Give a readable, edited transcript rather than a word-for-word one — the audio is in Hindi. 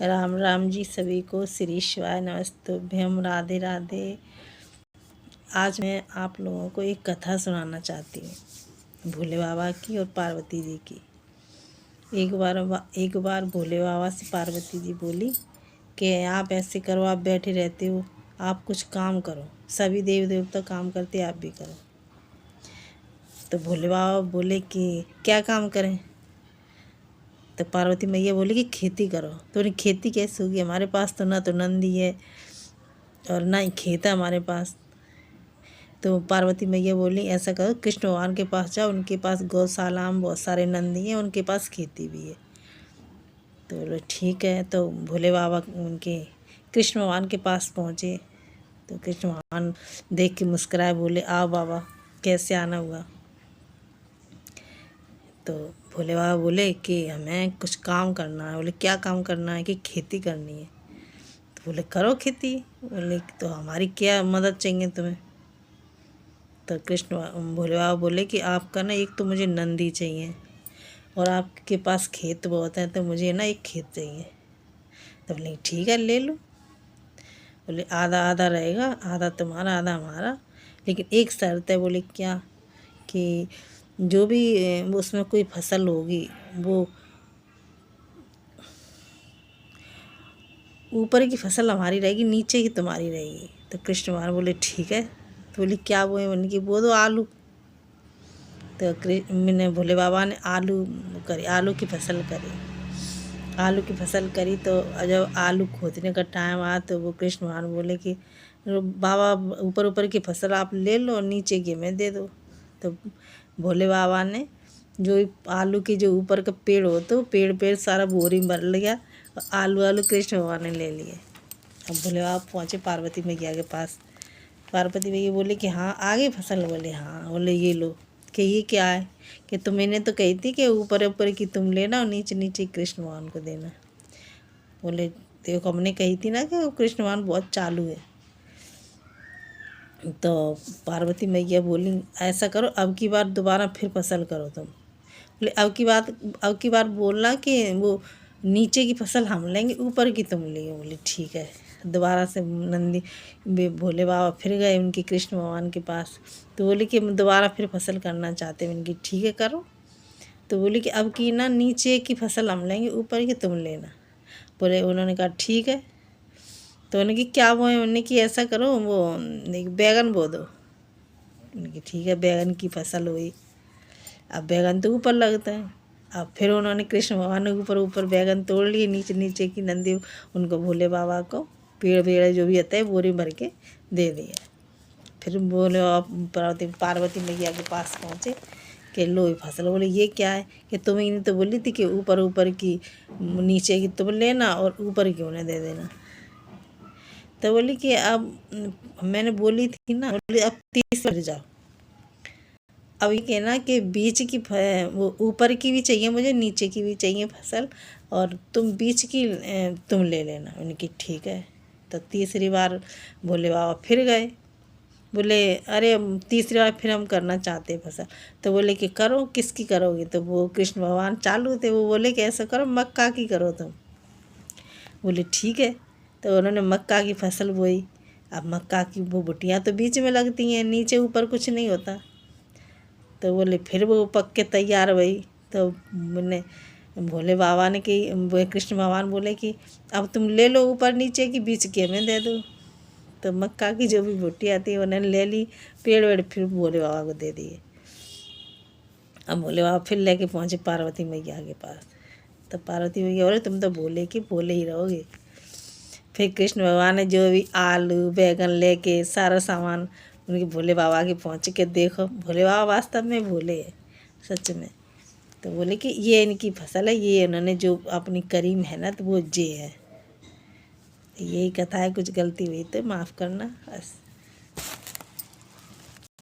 राम राम जी सभी को। श्री शिवाय नमस्तुभ्यम। राधे राधे। आज मैं आप लोगों को एक कथा सुनाना चाहती हूँ, भोले बाबा की और पार्वती जी की। एक बार भोले बाबा से पार्वती जी बोली कि आप ऐसे करो, आप बैठे रहते हो, आप कुछ काम करो। सभी देव देवता काम करते, आप भी करो। तो भोले बाबा बोले कि क्या काम करें। तो पार्वती मैया बोली कि खेती करो। तो उन्हें खेती कैसे होगी, हमारे पास तो ना तो नंदी है और ना ही खेत है हमारे पास। तो पार्वती मैया बोली ऐसा करो, कृष्ण भगवान के पास जाओ, उनके पास गौशाला में बहुत सारे नंदी हैं, उनके पास खेती भी है। तो बोले ठीक है। तो भोले बाबा उनके कृष्ण भगवान के पास पहुँचे। तो कृष्ण भगवान देख के मुस्कुराए, बोले आओ बाबा, कैसे आना हुआ। तो भोले बाबा बोले कि हमें कुछ काम करना है। बोले क्या काम करना है। कि खेती करनी है। तो बोले करो खेती। बोले तो हमारी क्या मदद चाहिए तुम्हें। तो भोले बाबा बोले कि आपका ना एक तो मुझे नंदी चाहिए और आपके पास खेत बहुत है, तो मुझे ना एक खेत चाहिए। तो बोले ठीक है ले लो। बोले आधा आधा रहेगा, आधा तुम्हारा आधा हमारा, लेकिन एक शर्त है। बोले क्या। कि जो भी उसमें कोई फसल होगी वो ऊपर की फसल हमारी रहेगी, नीचे की तुम्हारी रहेगी। तो कृष्ण भगवान बोले ठीक है। तो बोले क्या बोए। बोले कि वो दो आलू। तो मैंने भोले बाबा ने आलू की फसल करी। आलू की फसल करी। तो जब आलू खोदने का टाइम आया तो वो कृष्ण भगवान बोले कि बाबा ऊपर ऊपर की फसल आप ले लो और नीचे की मैं दे दो। तो भोले बाबा ने जो आलू के जो ऊपर का पेड़ हो तो पेड़ सारा बोरी में भर लिया और आलू कृष्ण भगवान ने ले लिए। अब भोले बाबा पहुँचे पार्वती मैया के पास। पार्वती मैया बोले कि हाँ आ गई फसल। बोले हाँ। बोले ये लो। कि ये क्या है। कि तुम मैंने तो कही थी कि ऊपर ऊपर की तुम लेना और नीचे नीचे कृष्ण भगवान को देना। बोले देखो हमने कही थी ना कि वो कृष्ण भगवान बहुत चालू है। तो पार्वती मैया बोली ऐसा करो, अब की बार दोबारा फिर फसल करो तुम। बोले अब की बार बोलना कि वो नीचे की फसल हम लेंगे, ऊपर की तुम लियो। बोले ठीक है। दोबारा से भोले बाबा फिर गए उनके कृष्ण भगवान के पास। तो बोले कि हम दोबारा फिर फसल करना चाहते हैं। उनकी ठीक है करो। तो बोले कि अब की ना नीचे की फसल हम लेंगे, ऊपर की तुम लेना। बोले उन्होंने कहा ठीक है। तो उन्होंने कि क्या बोए। उन्होंने कि ऐसा करो वो बैगन बो दो। उनकी ठीक है। बैगन की फसल हुई। अब बैगन तो ऊपर लगता है। अब फिर उन्होंने कृष्ण भगवान ने ऊपर ऊपर बैगन तोड़ लिए, नीचे नीचे की नंदी उनको भोले बाबा को पेड़ जो भी होता है बोरी भर के दे दिए। फिर बोले पार्वती मैया के पास पहुँचे कि लो ये फसल। बोले ये क्या है। कि तुम्हें नहीं तो बोली थी कि ऊपर ऊपर की नीचे की तुम लेना और ऊपर की उन्हें दे देना। तो बोली कि अब मैंने बोली थी ना। बोली अब 30 पर जाओ। अब ये कहना कि बीच की वो ऊपर की भी चाहिए मुझे, नीचे की भी चाहिए फसल, और तुम बीच की तुम ले लेना। उनकी ठीक है। तो तीसरी बार भोले बाबा फिर गए। बोले अरे तीसरी बार फिर हम करना चाहते हैं फसल। तो बोले कि करो, किसकी करोगे। तो वो कृष्ण भगवान चालू थे। वो बोले कि ऐसा करो मक्का की करो तुम। बोले ठीक है। तो उन्होंने मक्का की फसल बोई। अब मक्का की वो बुटियाँ तो बीच में लगती हैं, नीचे ऊपर कुछ नहीं होता। तो बोले फिर वो पक के तैयार हुई। तो मैंने भोले बाबा ने कि कृष्ण भगवान बोले कि अब तुम ले लो ऊपर नीचे की, बीच के हमें दे दो। तो मक्का की जो भी बुट्टी आती है उन्होंने ले ली, पेड़ वेड़ फिर भोले बाबा को दे दिए। अब भोले बाबा फिर लेके पहुँचे पार्वती मैया के पास। तो पार्वती मैया बोले तुम तो बोले कि बोले ही रहोगे। फिर कृष्ण भगवान ने जो भी आलू बैगन लेके सारा सामान उनके भोले बाबा के पहुँच के देखो भोले बाबा वास्तव में भोले है, सच में। तो बोले कि ये इनकी फसल है, ये उन्होंने जो अपनी करी मेहनत वो ये है। यही कथा है। कुछ गलती हुई तो माफ़ करना बस।